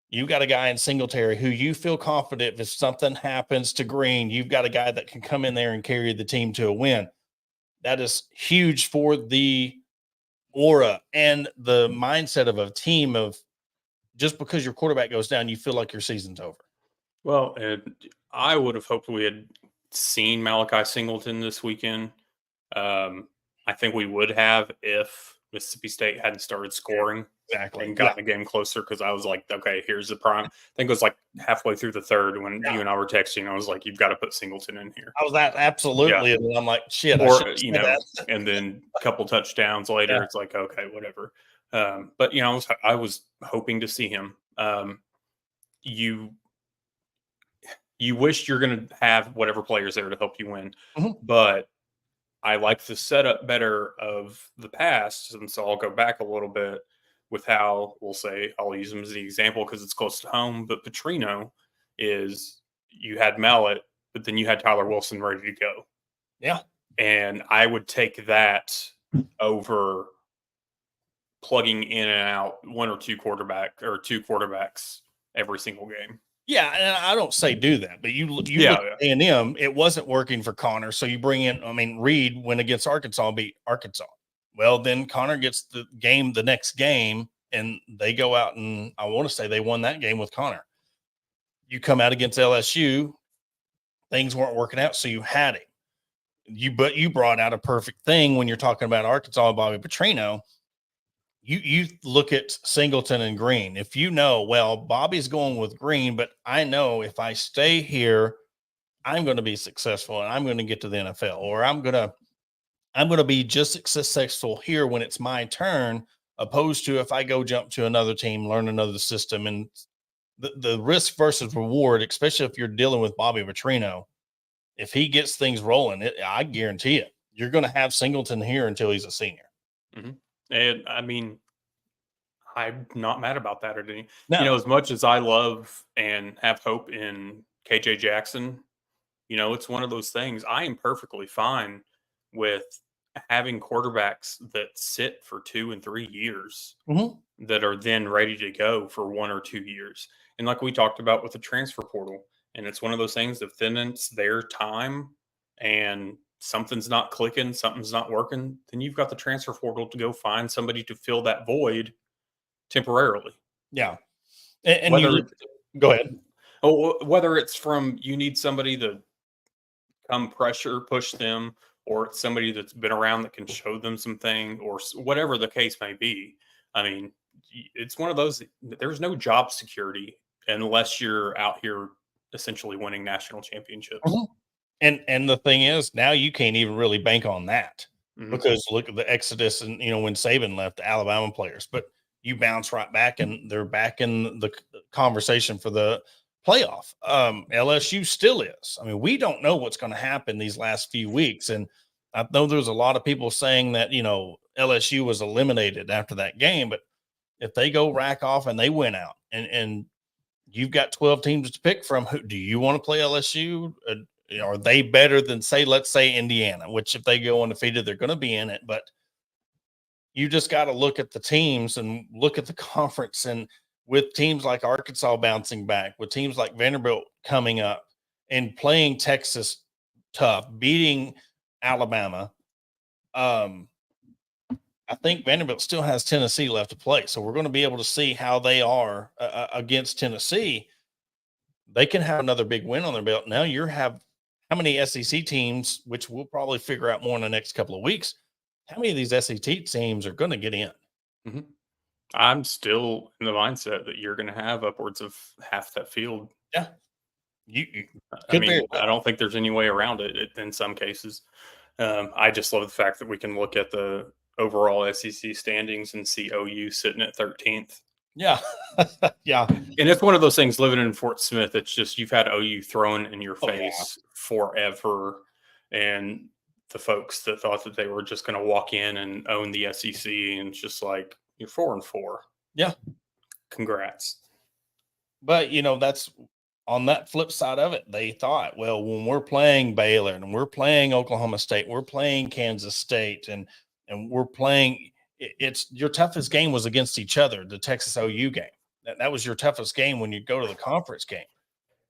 You've got a guy in Singletary who you feel confident if something happens to Green, you've got a guy that can come in there and carry the team to a win. That is huge for the aura and the mindset of a team. Of just because your quarterback goes down, you feel like your season's over. Well, and I would have hoped we had seen Malachi Singleton this weekend. I think we would have if Mississippi State hadn't started scoring and gotten the game closer, because I was like, okay, here's the prime. I think it was like halfway through the third when you and I were texting. I was like, you've got to put Singleton in here. I was that absolutely. Yeah. And I'm like, shit. Or, and then a couple touchdowns later, it's like, okay, whatever. But, I was hoping to see him. You wish you're going to have whatever players there to help you win. Mm-hmm. But I like the setup better of the past. And so I'll go back a little bit with how I'll use him as the example because it's close to home. But Petrino is, you had Mallet, but then you had Tyler Wilson ready to go. Yeah. And I would take that over plugging in and out one or two quarterbacks every single game. Yeah, and I don't say do that, but you look at A&M, it wasn't working for Connor, so you bring in, Reed went against Arkansas, beat Arkansas. Well, then Connor gets the next game, and they go out and I want to say they won that game with Connor. You come out against LSU, things weren't working out, so you had him. But you brought out a perfect thing when you're talking about Arkansas and Bobby Petrino. You look at Singleton and Green. If Bobby's going with Green, but I know if I stay here, I'm going to be successful and I'm going to get to the NFL, or I'm going to be just successful here when it's my turn, opposed to if I go jump to another team, learn another system, and the risk versus reward, especially if you're dealing with Bobby Petrino, if he gets things rolling, I guarantee it, you're going to have Singleton here until he's a senior. Mm-hmm. And I'm not mad about that. As much as I love and have hope in KJ Jackson, it's one of those things. I am perfectly fine with having quarterbacks that sit for 2 and 3 years. Mm-hmm. that are then ready to go for 1 or 2 years. And like we talked about with the transfer portal, and it's one of those things, if then it's their time and something's not clicking, something's not working, then you've got the transfer portal to go find somebody to fill that void temporarily. Yeah. And Whether go ahead. whether it's from you need somebody to come push them, or it's somebody that's been around that can show them something, or whatever the case may be. I mean, it's one of those, there's no job security unless you're out here essentially winning national championships. Mhm. And the thing is, now you can't even really bank on that Mhm. because look at the exodus, and when Saban left, the Alabama players, but you bounce right back and they're back in the conversation for the playoff. LSU still is. I mean, we don't know what's going to happen these last few weeks, and I know there's a lot of people saying that LSU was eliminated after that game, but if they go rack off and they win out, and you've got 12 teams to pick from, who do you want to play? LSU? Are they better than, let's say Indiana, which if they go undefeated, they're going to be in it. But you just got to look at the teams and look at the conference, and with teams like Arkansas bouncing back, with teams like Vanderbilt coming up and playing Texas tough, beating Alabama. I think Vanderbilt still has Tennessee left to play. So we're going to be able to see how they are against Tennessee. They can have another big win on their belt. Now how many SEC teams, which we'll probably figure out more in the next couple of weeks, how many of these SEC teams are going to get in? Mm-hmm. I'm still in the mindset that you're going to have upwards of half that field. Yeah. I don't think there's any way around it in some cases. I just love the fact that we can look at the overall SEC standings and see OU sitting at 13th. Yeah. Yeah. And it's one of those things, living in Fort Smith, it's just you've had OU thrown in your face forever. And the folks that thought that they were just going to walk in and own the SEC, and it's just like, you're 4-4. Yeah. Congrats. But, that's on that flip side of it. They thought, well, when we're playing Baylor and we're playing Oklahoma State, we're playing Kansas State, and we're playing – it's your toughest game was against each other, the Texas OU game. That was your toughest game when you go to the conference game.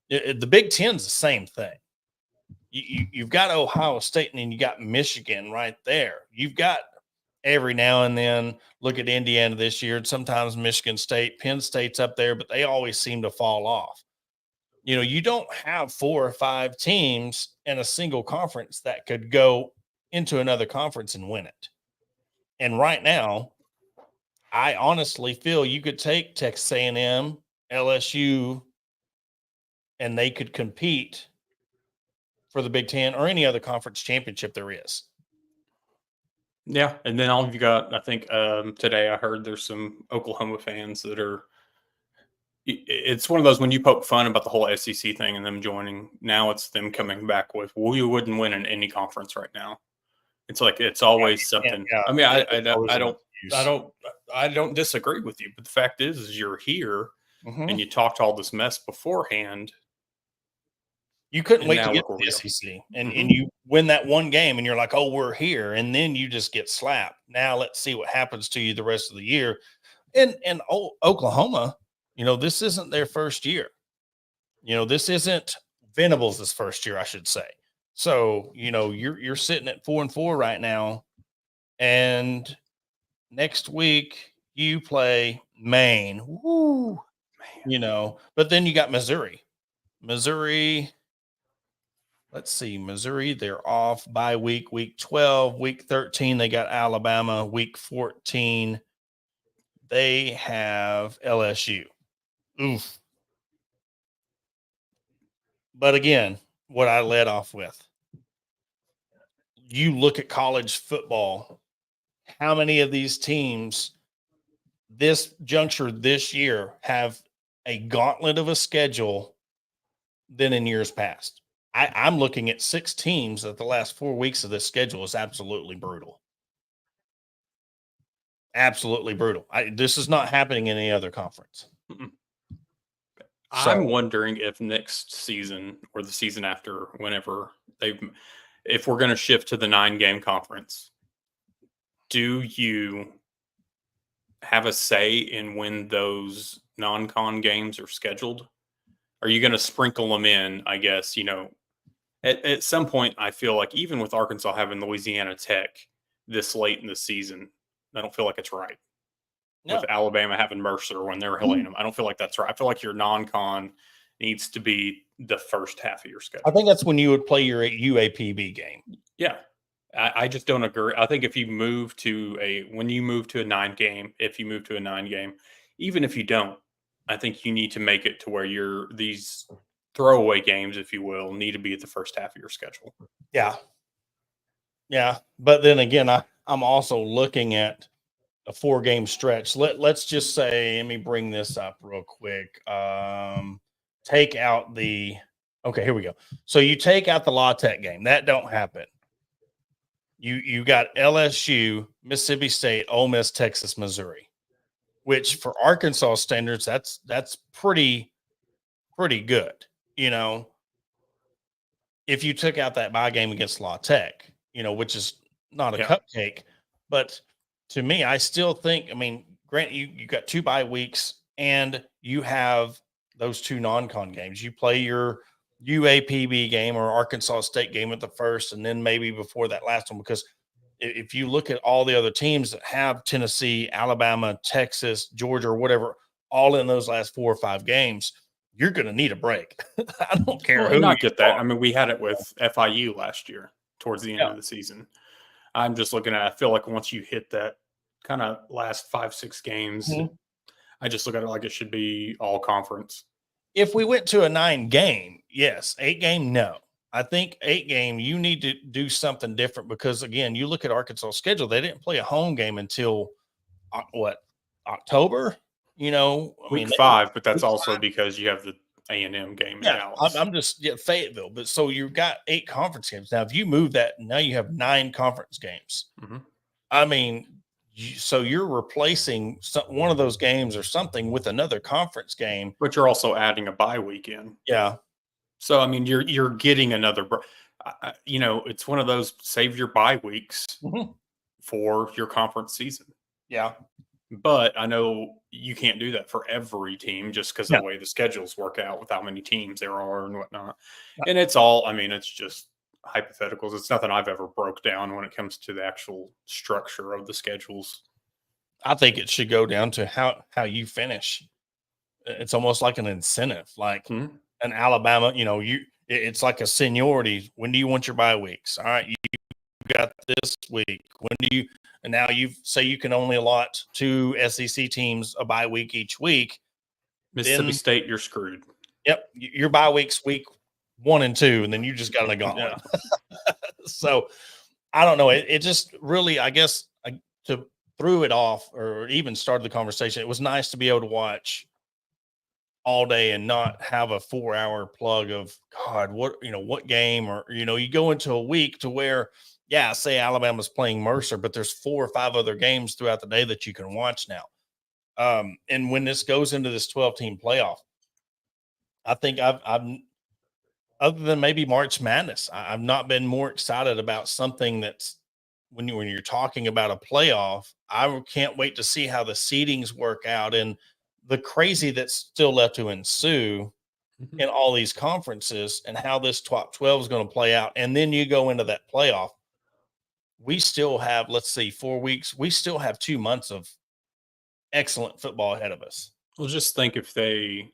The Big Ten's the same thing. You've got Ohio State, and then you got Michigan right there. You've got every now and then, look at Indiana this year, and sometimes Michigan State, Penn State's up there, but they always seem to fall off. You don't have 4 or 5 teams in a single conference that could go into another conference and win it. And right now, I honestly feel you could take Texas A&M, LSU, and they could compete for the Big Ten or any other conference championship there is. Yeah, and then all of you got, I think today I heard there's some Oklahoma fans that are – it's one of those when you poke fun about the whole SEC thing and them joining, now it's them coming back with, well, you wouldn't win in any conference right now. It's like it's always something. Yeah. I mean, I don't disagree with you, but the fact is you're here and you talked all this mess beforehand. You couldn't wait to get to the SEC, and you win that one game, and you're like, oh, we're here, and then you just get slapped. Now let's see what happens to you the rest of the year. And Oklahoma, this isn't their first year. This isn't Venables' first year, I should say. So, you're sitting at 4-4 right now, and next week you play Maine. Woo, but then you got Missouri. Let's see, Missouri, they're off by week 12, week 13, they got Alabama, week 14, they have LSU. Oof. But again, what I led off with, you look at college football, how many of these teams this juncture this year have a gauntlet of a schedule than in years past? I'm looking at 6 teams that the last 4 weeks of this schedule is absolutely brutal. Absolutely brutal. This is not happening in any other conference. I'm wondering if next season or the season after, whenever if we're going to shift to the 9-game conference, do you have a say in when those non-con games are scheduled? Are you going to sprinkle them in? I guess, at some point, I feel like even with Arkansas having Louisiana Tech this late in the season, I don't feel like it's right. No. With Alabama having Mercer when they're playing them, I don't feel like that's right. I feel like your non-con needs to be the first half of your schedule. I think that's when you would play your UAPB game. Yeah. I just don't agree. I think if you move to a 9 game, even if you don't, I think you need to make it to where these throwaway games, if you will, need to be at the first half of your schedule. Yeah. Yeah. But then again, I'm also looking at a 4-game stretch. Let's just say, let me bring this up real quick. Take out okay, here we go. So you take out the La Tech game. That don't happen. You got LSU, Mississippi State, Ole Miss, Texas, Missouri, which for Arkansas standards, that's pretty good. If you took out that bye game against La Tech, which is not a cupcake, but to me, I still think, granted, you got 2 bye weeks and you have those 2 non-con games. You play your UAPB game or Arkansas State game at the first, and then maybe before that last one, because if you look at all the other teams that have Tennessee, Alabama, Texas, Georgia, or whatever, all in those last 4 or 5 games, you're going to need a break. I don't care who. I get that. We had it with FIU last year towards the end of the season. I'm just looking at, I feel like once you hit that kind of last 5-6 games, I just look at it like it should be all conference. If we went to a 9-game, yes. 8-game, no. I think 8-game, you need to do something different because, again, you look at Arkansas' schedule, they didn't play a home game until, October? Week 5, but that's also because you have the A&M game in Dallas. I'm just Fayetteville. But so you've got 8 conference games. Now, if you move that, now you have 9 conference games. So you're replacing one of those games or something with another conference game. But you're also adding a bye week in. Yeah. So, you're getting another it's one of those save your bye weeks for your conference season. Yeah. But I know you can't do that for every team just because of the way the schedules work out with how many teams there are and whatnot. And it's all, it's just hypotheticals. It's nothing I've ever broke down when it comes to the actual structure of the schedules. I think it should go down to how you finish. It's almost like an incentive, like an Alabama, it's like a seniority. When do you want your bye weeks? All right, you got this week. When do you? And now you say you can only allot 2 SEC teams a bye week each week. Mississippi State, you're screwed. Yep, your bye weeks week 1 and 2, and then you just got a gauntlet. So I don't know. It just really, I guess, to threw it off or even started the conversation. It was nice to be able to watch all day and not have a 4-hour plug of God, what game, or you go into a week to where, say Alabama's playing Mercer, but there's 4 or 5 other games throughout the day that you can watch now. And when this goes into this 12-team playoff, I think I've other than maybe March Madness, I've not been more excited about something that's when you're talking about a playoff. I can't wait to see how the seedings work out and the crazy that's still left to ensue in all these conferences and how this top 12 is going to play out. And then you go into that playoff. We still have, 4 weeks. We still have 2 months of excellent football ahead of us. Well, just think if they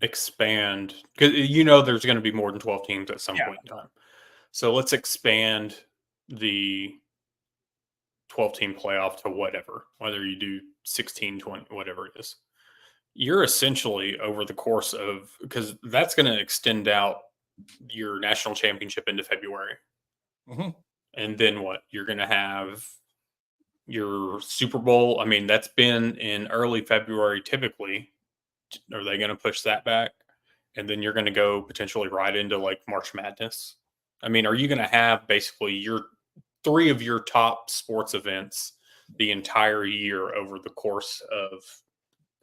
expand, because there's going to be more than 12 teams at some point in time. So let's expand the 12-team playoff to whatever, whether you do 16, 20, whatever it is. You're essentially over the course of, because that's going to extend out your national championship into February. And then what? You're going to have your Super Bowl. That's been in early February typically. Are they going to push that back? And then you're going to go potentially right into like March Madness. Are you going to have basically your 3 of your top sports events the entire year over the course of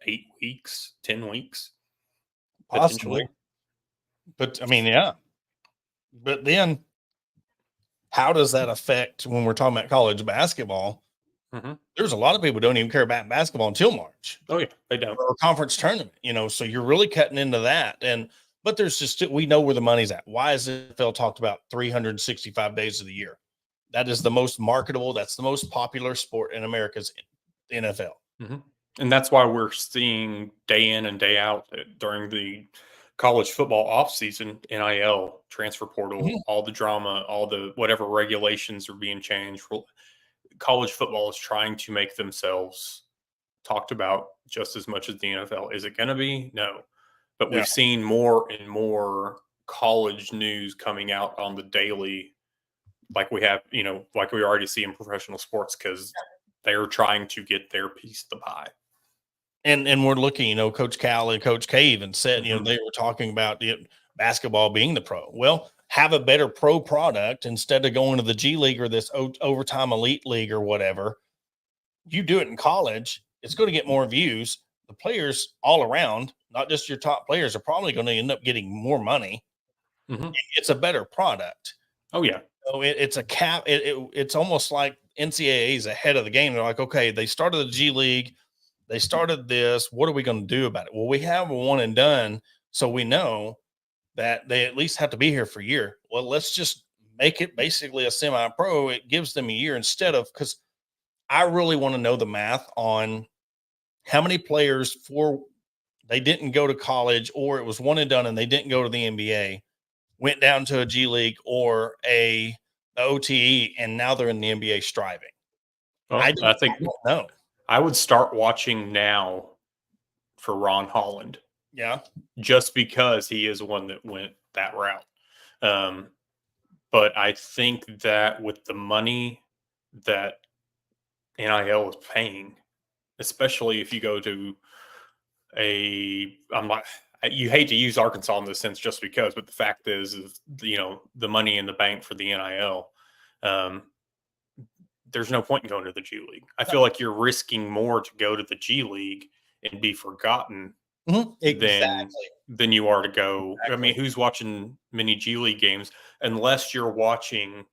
8 weeks, 10 weeks? Possibly. But But then how does that affect when we're talking about college basketball? There's a lot of people who don't even care about basketball until March. Oh yeah, they don't. Or conference tournament, so you're really cutting into that. But there's just, we know where the money's at. Why is the NFL talked about 365 days of the year? That is the most marketable. That's the most popular sport in America's NFL. And that's why we're seeing day in and day out during the college football offseason, NIL, transfer portal, all the drama, all the whatever regulations are being changed. College football is trying to make themselves talked about just as much as the NFL. Is it going to be? No. But we've seen more and more college news coming out on the daily, like we have, like we already see in professional sports, because they're trying to get their piece of the pie. And we're looking, Coach Cal and Coach K even said, they were talking about basketball being the pro. Well, have a better pro product instead of going to the G League or this overtime elite league or whatever. You do it in college, it's going to get more views. The players all around, not just your top players, are probably going to end up getting more money. It's a better product. Oh yeah. So it's a cap. It's almost like NCAA is ahead of the game. They're like, okay, they started the G League. They started this. What are we going to do about it? Well, we have a one and done, so we know that they at least have to be here for a year. Well, let's just make it basically a semi-pro. It gives them a year instead of, because I really want to know the math on how many players they didn't go to college, or it was one and done and they didn't go to the NBA, went down to a G League or a OTE, and now they're in the NBA striving. Well, I don't know. I would start watching now for Ron Holland. Yeah. Just because he is one that went that route. But I think that with the money that NIL is paying, especially if you go to you hate to use Arkansas in this sense just because, but the fact is the money in the bank for the NIL, there's no point in going to the G League. I feel like you're risking more to go to the G League and be forgotten than you are to go. Exactly. I mean, who's watching many G League games unless you're watching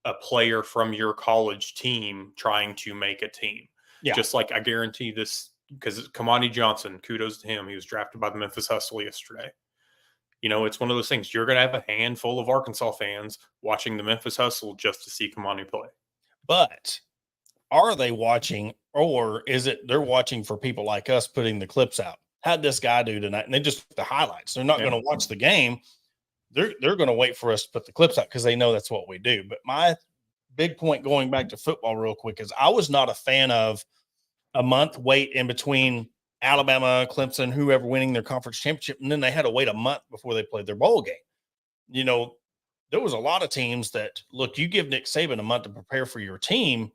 a player from your college team trying to make a team? Yeah. Just like I guarantee this, because Kamani Johnson, kudos to him. He was drafted by the Memphis Hustle yesterday. It's one of those things. You're going to have a handful of Arkansas fans watching the Memphis Hustle just to see Kamani play. But are they watching, or is it they're watching for people like us putting the clips out? How'd this guy do tonight? And they just the highlights. They're not going to watch the game. They're going to wait for us to put the clips out because they know that's what we do. But my big point, going back to football real quick, is I was not a fan of a month wait in between Alabama, Clemson, whoever winning their conference championship, and then they had to wait a month before they played their bowl game. There was a lot of teams that, look, you give Nick Saban a month to prepare for your team.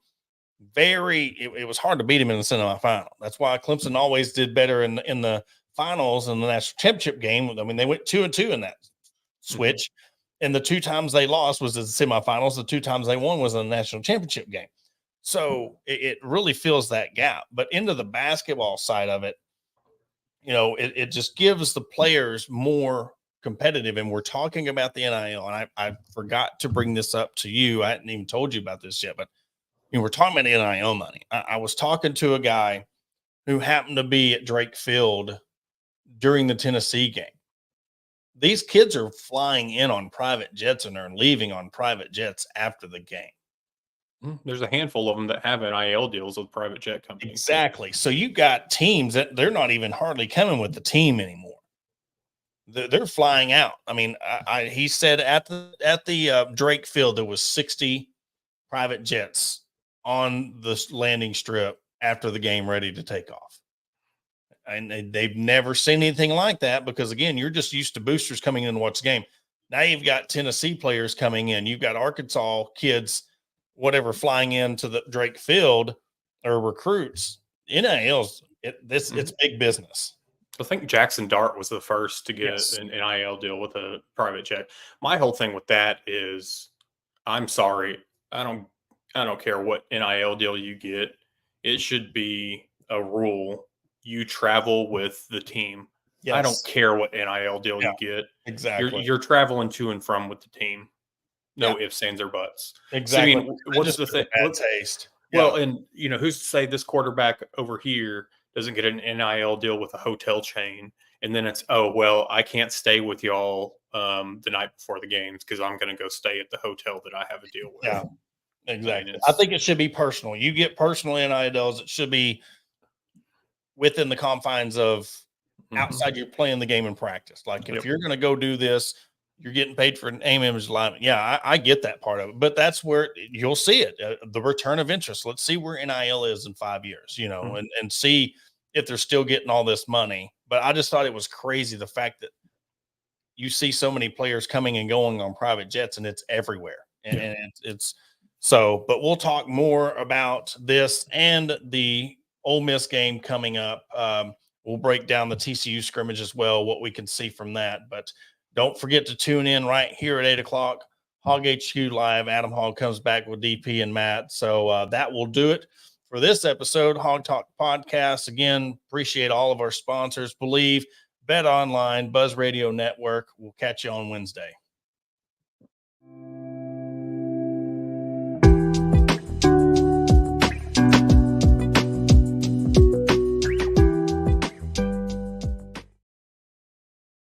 It was hard to beat him in the semifinal. That's why Clemson always did better in the finals and the national championship game. I mean, they went 2-2 in that switch. And the 2 times they lost was in the semifinals. The 2 times they won was in the national championship game. So it really fills that gap. But into the basketball side of it, it just gives the players more competitive. And we're talking about the NIL. And I forgot to bring this up to you. I hadn't even told you about this yet, but we're talking about NIL money. I was talking to a guy who happened to be at Drake Field during the Tennessee game. These kids are flying in on private jets and are leaving on private jets after the game. There's a handful of them that have NIL deals with private jet companies. Exactly. So you've got teams that they're not even hardly coming with the team anymore. They're flying out. I mean, he said at the Drake Field there was 60 private jets on the landing strip after the game, ready to take off. And they've never seen anything like that because, again, you're just used to boosters coming in to watch the game. Now you've got Tennessee players coming in. You've got Arkansas kids, whatever, flying into the Drake Field or recruits. NIL's it's big business. I think Jackson Dart was the first to get an NIL deal with a private jet. My whole thing with that is, I'm sorry, I don't care what NIL deal you get. It should be a rule. You travel with the team. Yes. I don't care what NIL deal you get. Exactly. You're traveling to and from with the team. No ifs, ands, or buts. Exactly. So, I mean, what's the thing? Bad taste. Well, and who's to say this quarterback over here doesn't get an NIL deal with a hotel chain, and then it's, oh well, I can't stay with y'all the night before the games because I'm going to go stay at the hotel that I have a deal with. Yeah, exactly. mean, I think it should be personal. You get personal NILs, it should be within the confines of outside you're playing the game in practice. Like if you're going to go do this, you're getting paid for an name, image, alignment. Yeah, I get that part of it, but that's where you'll see it, the return of interest. Let's see where NIL is in 5 years, and see if they're still getting all this money. But I just thought it was crazy, the fact that you see so many players coming and going on private jets, and it's everywhere. And it's so, but we'll talk more about this and the Ole Miss game coming up. We'll break down the TCU scrimmage as well, what we can see from that. But don't forget to tune in right here at 8 o'clock, Hog HQ Live. Adam Hogg comes back with DP and Matt. So that will do it for this episode, Hog Talk Podcast. Again, appreciate all of our sponsors, Believe, Bet Online, Buzz Radio Network. We'll catch you on Wednesday.